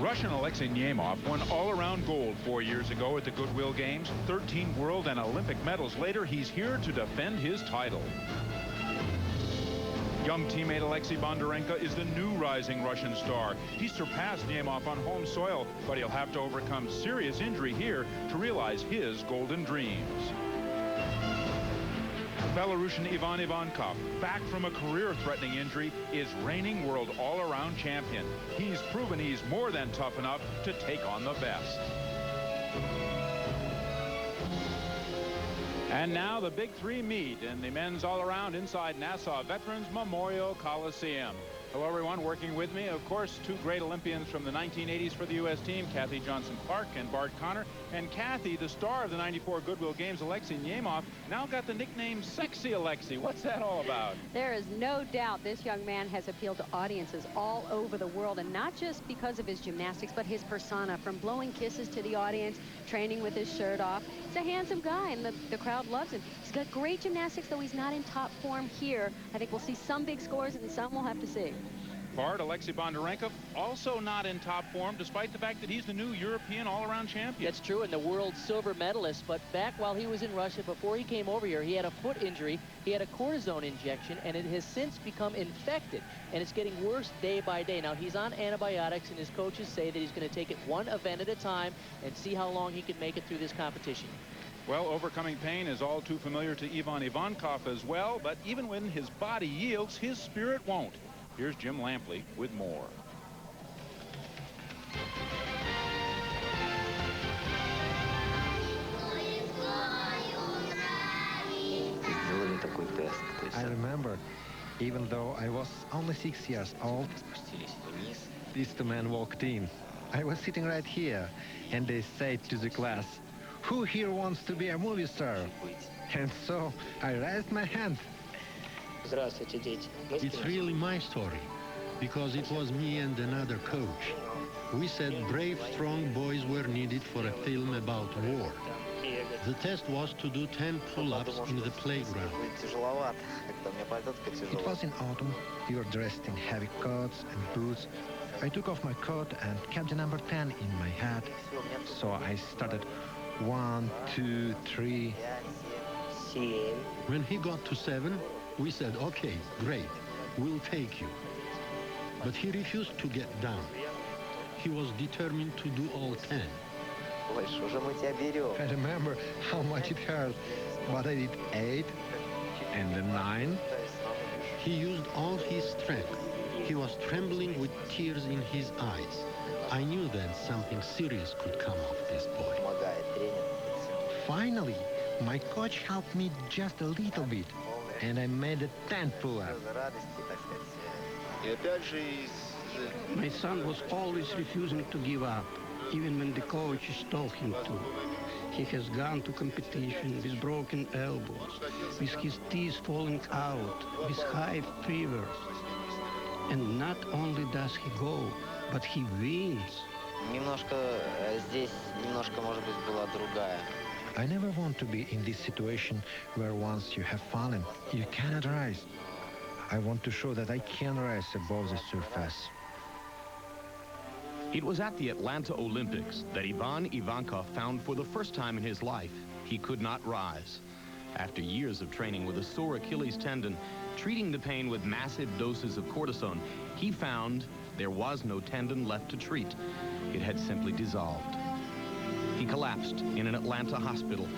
Russian Alexei won all-around gold 4 years ago at the Goodwill Games. 13 world and Olympic medals later, he's here to defend his title. Young teammate Alexei Bondarenko is the new rising Russian star. He surpassed Nemov on home soil, but he'll have to overcome serious injury here to realize his golden dreams. Belarusian Ivankov, back from a career-threatening injury, is reigning world all-around champion. He's proven he's more than tough enough to take on the best. And now the big three meet in the men's all-around inside Nassau Veterans Memorial Coliseum. Hello, everyone. Working with me, of course, two great Olympians from the 1980s for the U.S. team, Kathy Johnson-Clark and Bart Connor. And Kathy, the star of the '94 Goodwill Games, Alexei Nemov, now got the nickname Sexy Alexei. What's that all about? There is no doubt this young man has appealed to audiences all over the world, and not just because of his gymnastics, but his persona, from blowing kisses to the audience, training with his shirt off. He's a handsome guy, and the crowd loves him. He's got great gymnastics, though he's not in top form here. I think we'll see some big scores, and some we'll have to see. Bart, Alexei Bondarenko also not in top form, despite the fact that he's the new European all-around champion. That's true, and the world silver medalist. But back while he was in Russia, before he came over here, he had a foot injury. He had a cortisone injection, and it has since become infected, and it's getting worse day by day. Now, he's on antibiotics, and his coaches say that he's going to take it one event at a time and see how long he can make it through this competition. Well, overcoming pain is all too familiar to Ivankov as well, but even when his body yields, his spirit won't. Here's Jim Lampley with more. I remember, even though I was only 6 years old, these two men walked in. I was sitting right here, and they said to the class, "Who here wants to be a movie star?" And so I raised my hand. It's really my story, because it was me and another coach. We said brave, strong boys were needed for a film about war. The test was to do 10 pull-ups in the playground. It was in autumn. We were dressed in heavy coats and boots. I took off my coat and kept the number 10 in my hat. So I started 1, 2, 3. When he got to 7, we said, "Okay, great, we'll take you." But he refused to get down. He was determined to do all 10. I remember how much it hurt, but I did 8 and then 9. He used all his strength. He was trembling with tears in his eyes. I knew then something serious could come of this boy. Finally, my coach helped me just a little bit, and I made a 10 pull-up. My son was always refusing to give up, even when the coaches told him to. He has gone to competition with broken elbows, with his teeth falling out, with high fevers. And not only does he go, but he wins. I never want to be in this situation where once you have fallen, you cannot rise. I want to show that I can rise above the surface. It was at the Atlanta Olympics that Ivankov found for the first time in his life he could not rise. After years of training with a sore Achilles tendon, treating the pain with massive doses of cortisone, he found there was no tendon left to treat. It had simply dissolved. He collapsed in an Atlanta hospital,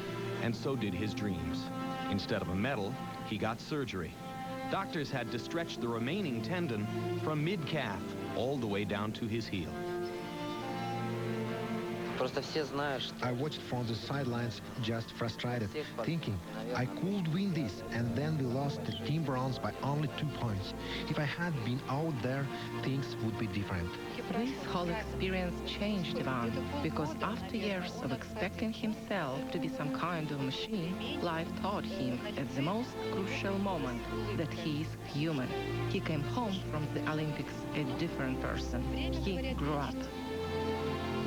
and so did his dreams. Instead of a medal, he got surgery. Doctors had to stretch the remaining tendon from mid-calf all the way down to his heel. I watched from the sidelines, just frustrated, thinking I could win this, and then we lost the team bronze by only 2 points. If I had been out there, things would be different. This whole experience changed Ivan, because after years of expecting himself to be some kind of machine, life taught him at the most crucial moment that he is human. He came home from the Olympics a different person. He grew up.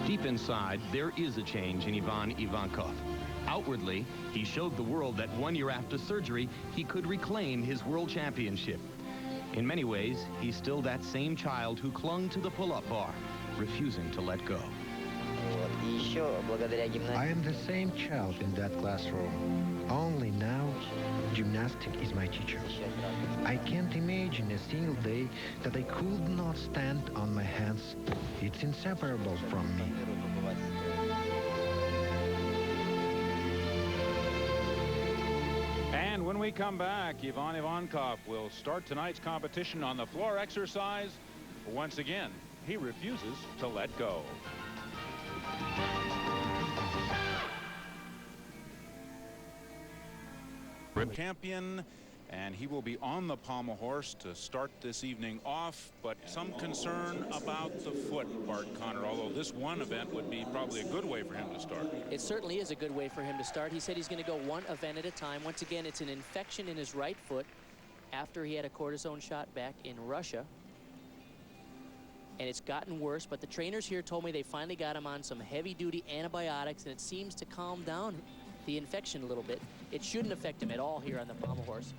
Deep inside, there is a change in Ivankov. Outwardly, he showed the world that 1 year after surgery, he could reclaim his world championship. In many ways, he's still that same child who clung to the pull-up bar. refusing to let go. I am the same child in that classroom. Only now, gymnastics is my teacher. I can't imagine a single day that I could not stand on my hands. It's inseparable from me. And when we come back, Ivankov will start tonight's competition on the floor exercise. Once again, he refuses to let go. Champion, and he will be on the pommel horse to start this evening off, but some concern about the foot, Bart Connor, although this one event would be probably a good way for him to start. It certainly is a good way for him to start. He said he's going to go one event at a time. Once again, it's an infection in his right foot after he had a cortisone shot back in Russia. And it's gotten worse, but the trainers here told me they finally got him on some heavy-duty antibiotics, and it seems to calm down the infection a little bit. It shouldn't affect him at all here on the pommel horse.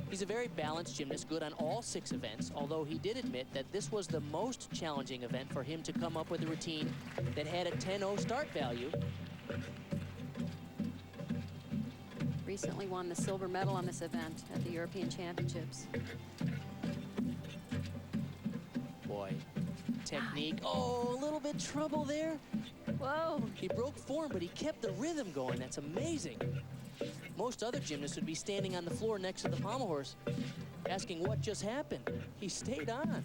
He's a very balanced gymnast, good on all 6 events, although he did admit that this was the most challenging event for him to come up with a routine that had a 10-0 start value. Recently won the silver medal on this event at the European Championships. Boy, technique. Oh, a little bit trouble there. Whoa. He broke form, but he kept the rhythm going. That's amazing. Most other gymnasts would be standing on the floor next to the pommel horse asking what just happened. He stayed on.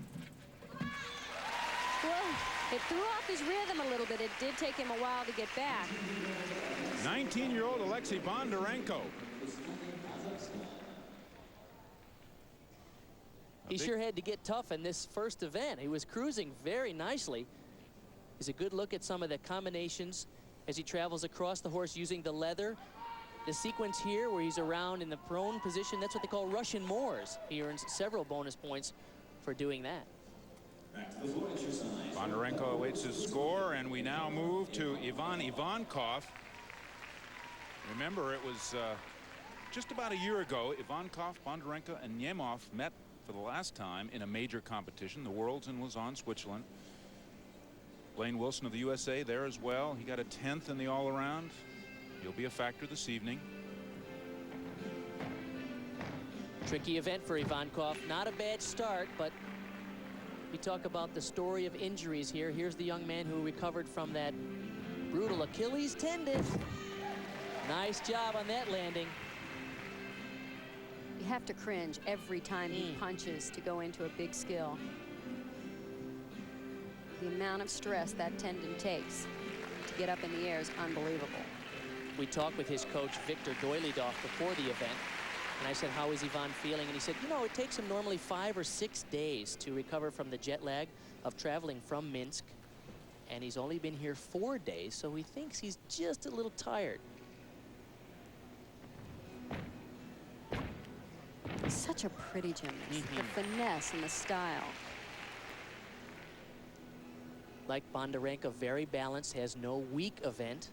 Well, it threw off his rhythm a little bit. It did take him a while to get back. 19-year-old Alexei Bondarenko. He sure had to get tough in this first event. He was cruising very nicely. Here's a good look at some of the combinations as he travels across the horse using the leather. The sequence here where he's around in the prone position, that's what they call Russian Moors. He earns several bonus points for doing that. Bondarenko awaits his score, and we now move to Ivankov. Remember, it was just about a year ago, Ivankov, Bondarenko, and Nemov met for the last time in a major competition. The Worlds in Lausanne, Switzerland. Blaine Wilson of the USA there as well. He got a 10th in the all-around. He'll be a factor this evening. Tricky event for Ivankov. Not a bad start, but we talk about the story of injuries here. Here's the young man who recovered from that brutal Achilles tendon. Nice job on that landing. You have to cringe every time he punches to go into a big skill. The amount of stress that tendon takes to get up in the air is unbelievable. We talked with his coach, Victor Doilidov, before the event. And I said, how is Ivan feeling? And he said, you know, it takes him normally 5 or 6 days to recover from the jet lag of traveling from Minsk. And he's only been here 4 days, so he thinks he's just a little tired. He's such a pretty gymnast. The finesse and the style. Like Bondarenko, very balanced, has no weak event.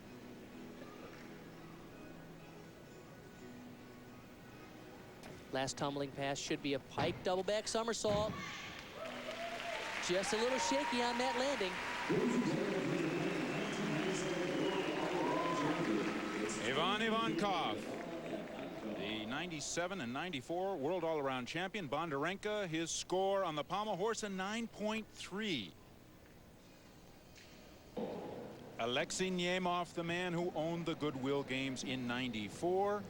Last tumbling pass should be a pike double back somersault. Just a little shaky on that landing. Ivankov, the 97 and 94 world all-around champion. Bondarenko, his score on the pommel horse, a 9.3. Alexei Nemov, the man who owned the Goodwill games in '94.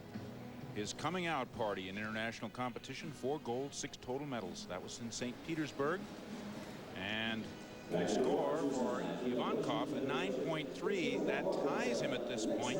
His coming out party in international competition, 4 gold, 6 total medals. That was in St. Petersburg. And the score for Ivankov at 9.3. That ties him at this point